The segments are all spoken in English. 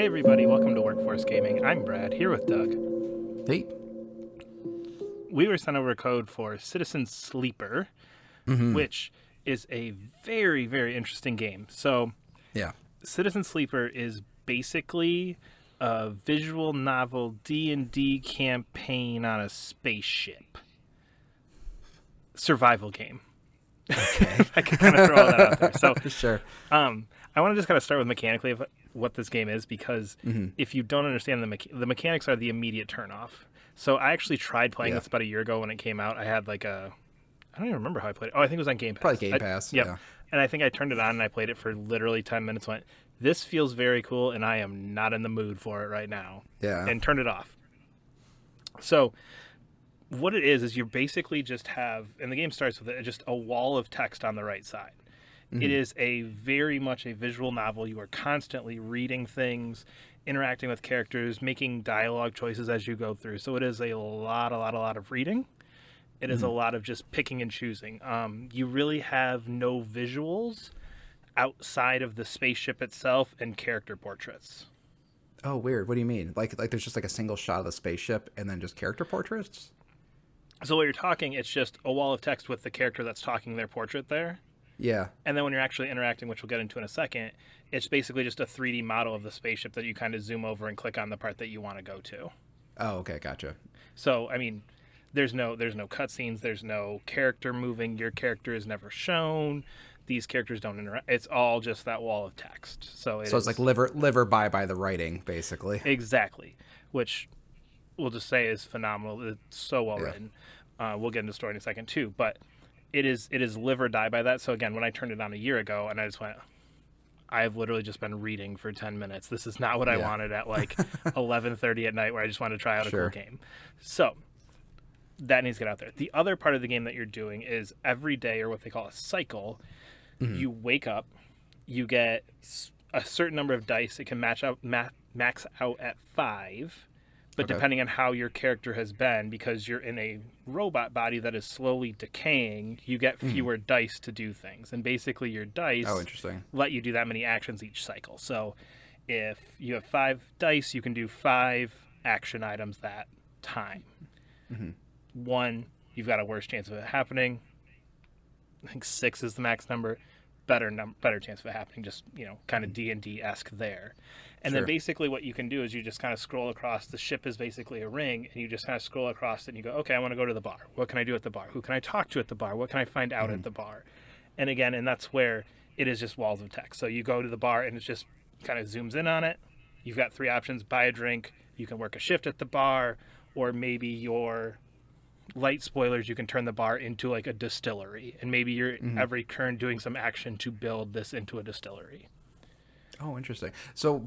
Hey everybody, welcome to Workforce Gaming. I'm Brad, here with Doug. Hey. We were sent over a code for Citizen Sleeper, which is a very, very interesting game. So, Yeah. Citizen Sleeper is basically a visual novel D&D campaign on a spaceship. Survival game. Okay. I could kind of throw all that out there. So, Sure. I want to just kind of start with mechanically of what this game is, because if you don't understand the mechanics are the immediate turnoff. So I actually tried playing Yeah. this about a year ago when it came out. I had like I don't even remember how I played it. Oh, I think it was on Game Pass. Probably Game Pass. Yep. Yeah. And I think I turned it on and I played it for literally 10 minutes. Went, this feels very cool, and I am not in the mood for it right now. Yeah. And turned it off. So what it is you basically just have, and the game starts with just a wall of text on the right side. It is a very much a visual novel. You are constantly reading things, interacting with characters, making dialogue choices as you go through. So it is a lot of reading. It is a lot of just picking and choosing. You really have no visuals outside of the spaceship itself and character portraits. Oh, weird. What do you mean? Like there's just like a single shot of the spaceship and then just character portraits? So when you're talking, it's just a wall of text with the character that's talking their portrait there. Yeah. And then when you're actually interacting, which we'll get into in a second, it's basically just a 3D model of the spaceship that you kind of zoom over and click on the part that you want to go to. Oh, okay. Gotcha. So, I mean, there's no cutscenes, there's no character moving, your character is never shown. These characters don't interact. It's all just that wall of text. So it's like live or die by the writing, basically. Exactly, which we'll just say is phenomenal. It's so well written. We'll get into the story in a second too, but it is live or die by that. So again, when I turned it on a year ago, and I just went, I've literally just been reading for 10 minutes. This is not what I wanted at like 11:30 at night, where I just wanted to try out a cool game. So that needs to get out there. The other part of the game that you're doing is every day, or what they call a cycle, you wake up, you get a certain number of dice. It can max out at 5. But depending on how your character has been, because you're in a robot body that is slowly decaying, you get fewer dice to do things. And basically your dice let you do that many actions each cycle. So if you have 5 dice, you can do 5 action items that time. 1, you've got a worse chance of it happening. I think 6 is the max number. Better chance of it happening, just, kind of D&D-esque there. And then basically what you can do is you just kind of scroll across. The ship is basically a ring, and you just kind of scroll across it and you go, okay, I want to go to the bar. What can I do at the bar? Who can I talk to at the bar? What can I find out at the bar? And again, and that's where it is just walls of text. So you go to the bar and it just kind of zooms in on it. You've got 3 options: buy a drink, you can work a shift at the bar, or maybe your light spoilers, you can turn the bar into like a distillery, and maybe you're every turn doing some action to build this into a distillery. Oh, interesting. So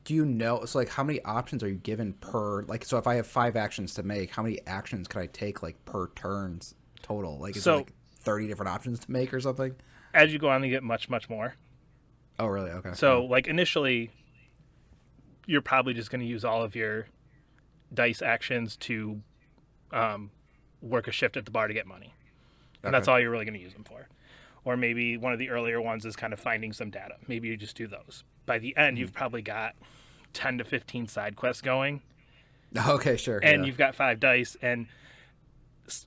do you know, so like how many options are you given per, like, so if I have 5 actions to make, how many actions could I take like per turns total? Like, is it like 30 different options to make or something? As you go on, you get much more. Oh, really? Okay. So like initially you're probably just going to use all of your dice actions to work a shift at the bar to get money. And that's all you're really going to use them for. Or maybe one of the earlier ones is kind of finding some data. Maybe you just do those. By the end, you've probably got 10 to 15 side quests going. Okay, sure. And you've got 5 dice, and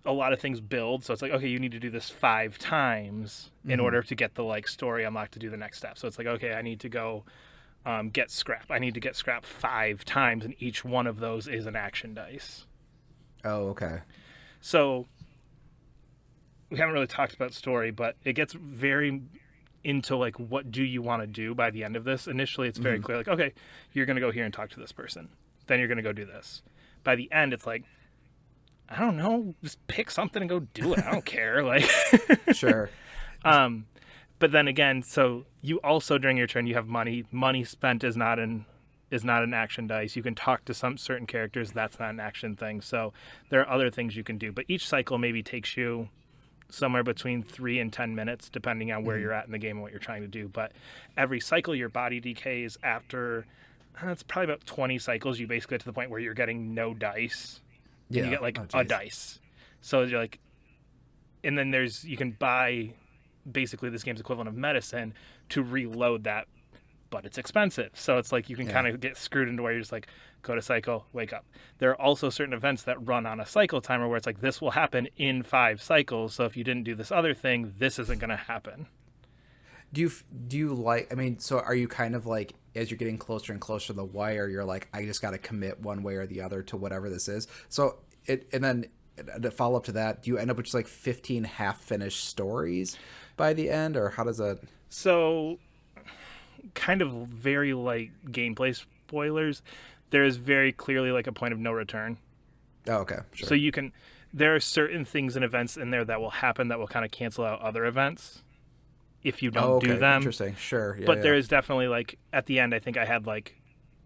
a lot of things build. So it's like, okay, you need to do this 5 times in order to get the like story unlocked to do the next step. So it's like, okay, I need to go get scrap. I need to get scrap 5 times, and each one of those is an action dice. Oh, okay. So we haven't really talked about story, but it gets very into like, what do you want to do by the end of this? Initially, it's very clear, like, okay, you're going to go here and talk to this person. Then you're going to go do this. By the end, it's like, I don't know, just pick something and go do it. I don't care. Like, Sure. But then again, so you also, during your turn, you have money. Money spent is not an action dice. You can talk to some certain characters. That's not an action thing. So there are other things you can do. But each cycle maybe takes you somewhere between 3 and 10 minutes, depending on where you're at in the game and what you're trying to do. But every cycle, your body decays. After, it's probably about 20 cycles, you basically get to the point where you're getting no dice. And you get like a dice. So you're like, and then you can buy basically this game's equivalent of medicine to reload that but it's expensive. So it's like you can Yeah. kind of get screwed into where you're just like, go to cycle, wake up. There are also certain events that run on a cycle timer where it's like, this will happen in 5 cycles. So if you didn't do this other thing, this isn't going to happen. Do you like? I mean, so are you kind of like as you're getting closer and closer to the wire, you're like, I just got to commit one way or the other to whatever this is. So and then to follow up to that, do you end up with just like 15 half finished stories by the end, or how does that? So, kind of very light gameplay spoilers. There is very clearly like a point of no return. Oh, okay, So sure. you can, there are certain things and events in there that will happen that will kind of cancel out other events if you Oh, don't do okay, them. interesting. Sure, yeah, But yeah, there is definitely like at the end, I think I had like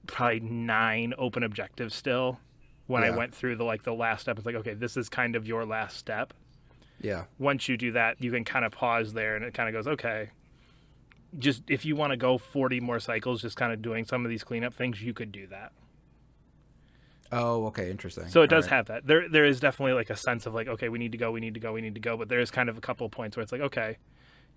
probably 9 open objectives still when I yeah, went through the last step. It's like, okay, this is kind of your last step. yeah. Once you do that, you can kind of pause there, and it kind of goes, okay, just if you want to go 40 more cycles, just kind of doing some of these cleanup things, you could do that. Oh, okay, interesting. So it All does right. have that. There is definitely like a sense of like, okay, we need to go, we need to go, we need to go. But there is kind of a couple of points where it's like, okay,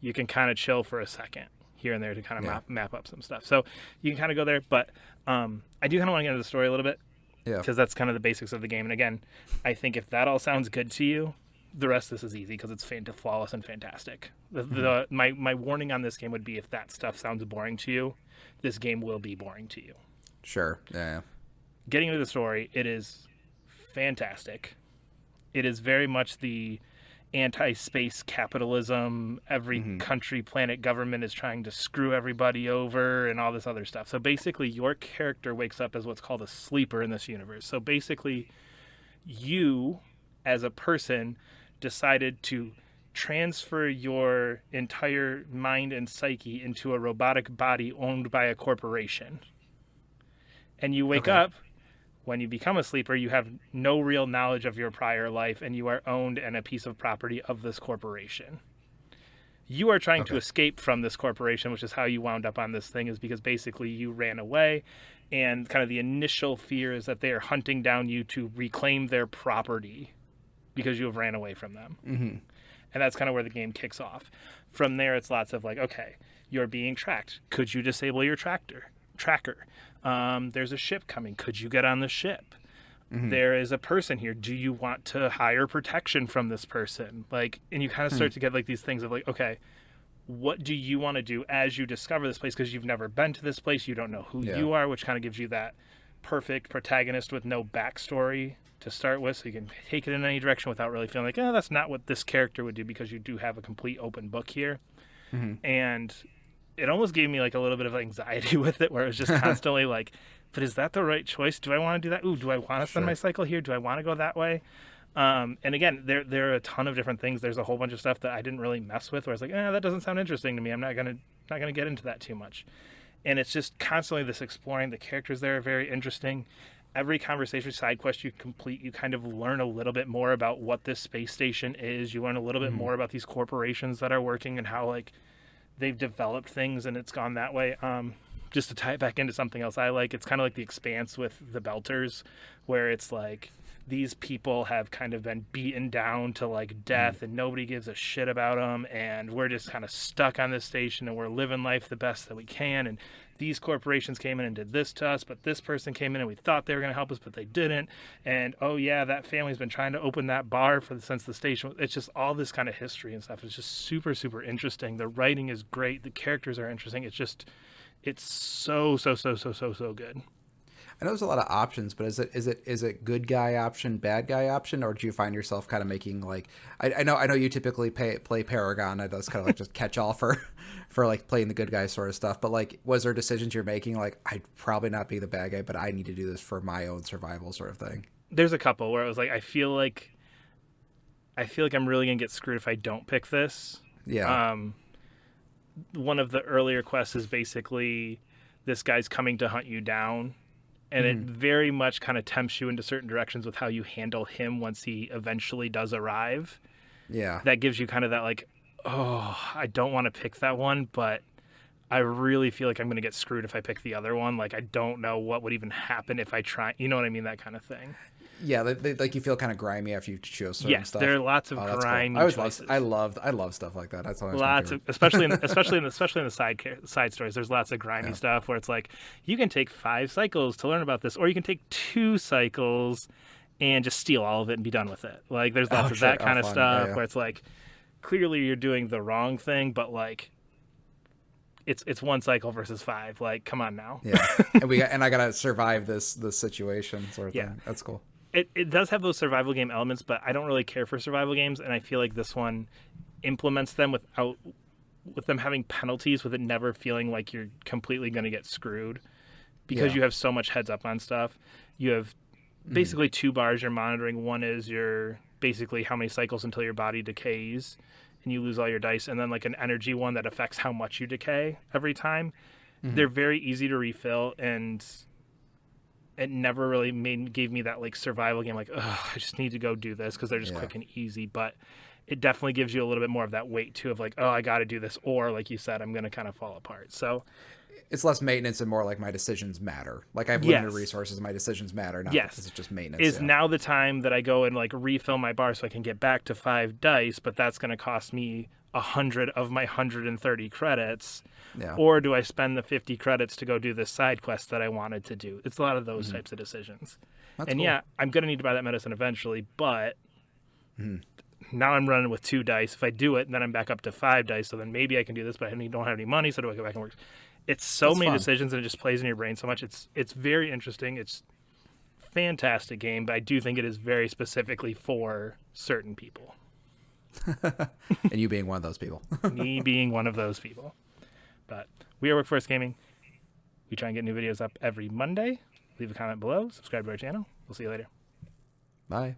you can kind of chill for a second here and there to kind of Yeah, map up some stuff. So you can kind of go there. But I do kind of want to get into the story a little bit yeah. because that's kind of the basics of the game. And again, I think if that all sounds good to you, the rest of this is easy because it's flawless and fantastic. Hmm. My warning on this game would be if that stuff sounds boring to you, this game will be boring to you. Sure. Yeah, Getting into the story, it is fantastic. It is very much the anti-space capitalism. yeah. Every Hmm. country, planet, government is trying to screw everybody over and all this other stuff. So basically, your character wakes up as what's called a sleeper in this universe. So basically, you, as a person, decided to transfer your entire mind and psyche into a robotic body owned by a corporation. And you wake Okay. up when you become a sleeper, you have no real knowledge of your prior life and you are owned and a piece of property of this corporation. You are trying to Okay. escape from this corporation, which is how you wound up on this thing, is because basically you ran away. And kind of the initial fear is that they are hunting down you to reclaim their property because you have ran away from them. Hmm. And that's kind of where the game kicks off. From there, it's lots of like, okay, you're being tracked. Could you disable your tracker? There's a ship coming. Could you get on the ship? Hmm. There is a person here. Do you want to hire protection from this person? Like, and you kind of Hmm. start to get like these things of like, okay, what do you want to do as you discover this place? Because you've never been to this place, you don't know who Yeah. you are, which kind of gives you that perfect protagonist with no backstory to start with, so you can take it in any direction without really feeling like, oh, that's not what this character would do, because you do have a complete open book here. Hmm. And it almost gave me like a little bit of anxiety with it, where it was just constantly like, but is that the right choice? Do I want to do that? Ooh, do I want to spend my Sure. cycle here? Do I want to go that way? And again, there are a ton of different things. There's a whole bunch of stuff that I didn't really mess with, where I was like, that doesn't sound interesting to me. I'm not gonna get into that too much. And it's just constantly this exploring. The characters there are very interesting. Every conversation side quest you complete, you kind of learn a little bit more about what this space station is. You learn a little bit Hmm. more about these corporations that are working and how like they've developed things and it's gone that way. Just to tie it back into something else I like, it's kind of like The Expanse with the Belters, where it's like these people have kind of been beaten down to like Hmm. death and nobody gives a shit about them, and we're just kind of stuck on this station and we're living life the best that we can. And these corporations came in and did this to us, but this person came in and we thought they were going to help us, but they didn't. And oh yeah, that family's been trying to open that bar since the station. It's just all this kind of history and stuff. It's just super super interesting. The writing is great. The characters are interesting. It's so good. I know there's a lot of options, but is it good guy option, bad guy option, or do you find yourself kind of making like I know you typically play Paragon. That's kind of like just catch all for for like playing the good guy sort of stuff. But like, was there decisions you're making like I'd probably not be the bad guy, but I need to do this for my own survival sort of thing? There's a couple where I was like, I feel like I'm really gonna get screwed if I don't pick this. Yeah. Um, One of the earlier quests is basically this guy's coming to hunt you down, and it Hmm. very much kind of tempts you into certain directions with how you handle him once he eventually does arrive. Yeah. That gives you kind of that like, oh, I don't want to pick that one, but I really feel like I'm going to get screwed if I pick the other one. Like, I don't know what would even happen if I try. You know what I mean? That kind of thing. Yeah, like you feel kind of grimy after you choose certain Yes, there stuff. are lots of Oh, that's cool. grimy choices. I love stuff like that. That's always my Lots favorite. of, especially in the side stories. There's lots of grimy Yeah. stuff where it's like you can take 5 cycles to learn about this, or you can take 2 cycles and just steal all of it and be done with it. Like there's lots Oh, of sure. that Oh, kind of fun. Yeah, stuff yeah. where it's like clearly you're doing the wrong thing, but like it's 1 cycle versus 5. Like come on now. Yeah. And I gotta survive this situation sort of Yeah. thing. That's cool. It does have those survival game elements, but I don't really care for survival games, and I feel like this one implements them with them having penalties, with it never feeling like you're completely going to get screwed because Yeah. you have so much heads up on stuff. You have basically 2 bars you're monitoring. One is your basically how many cycles until your body decays and you lose all your dice, and then like an energy one that affects how much you decay every time. They're very easy to refill, and it never really gave me that like survival game like, ugh, I just need to go do this because they're just Yeah. quick and easy. But it definitely gives you a little bit more of that weight too of like, oh, I got to do this, or like you said, I'm going to kind of fall apart. So It's less maintenance and more like my decisions matter. Like I have limited yes, resources, my decisions matter. Not that yes, this is just maintenance. is Yeah. now the time that I go and like refill my bar so I can get back to 5 dice, but that's going to cost me 100 of my 130 credits. Yeah. Or do I spend the 50 credits to go do this side quest that I wanted to do? It's a lot of those types of decisions. That's And cool. yeah, I'm going to need to buy that medicine eventually, but now I'm running with 2 dice. If I do it, then I'm back up to 5 dice. So then maybe I can do this, but I don't have any money. So do I go back and work? It's so That's many fun. decisions, and it just plays in your brain so much. It's very interesting. It's fantastic game, but I do think it is very specifically for certain people. And you being one of those people. Me being one of those people. But we are Workforce Gaming. We try and get new videos up every Monday. Leave a comment below. Subscribe to our channel. We'll see you later. Bye.